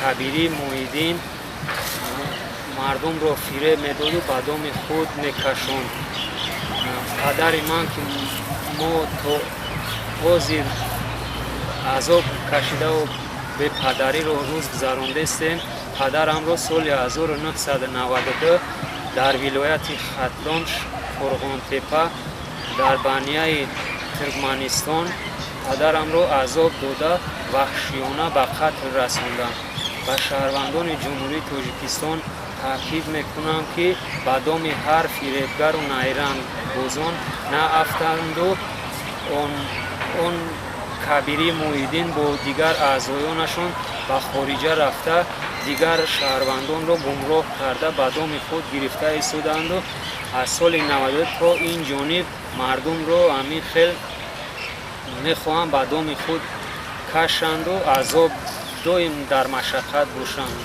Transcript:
Кабири Муҳиддин мардумро фиреб медоду ба доми худ мекашонд. Падари ман ки мо то ҳозир азоб кашидаву бепадариро рӯз гузарондестем. Падарамро соли 1992 дар вилояти Хатлон Фурғонтепа дар банияи Туркманистон падарамро азоб дода ваҳшиёна ба қатл расонданд. Ба шаҳрвандони Ҷумҳурии Тоҷикистон таъкид мекунам, ки ба доми ҳар фиребгару найрангбозон наафтанду он Кабири Муҳиддин бо дигар аъзоёнашон ба хориҷа рафта дигар шаҳрвандонро гумроҳ карда ба доми худ гирифта истоданду аз соли 92 то ин ҷониб мардумро ҳамин хел мехоҳанд ба доми худ кашанду азоб доим дар машаққат бошанд.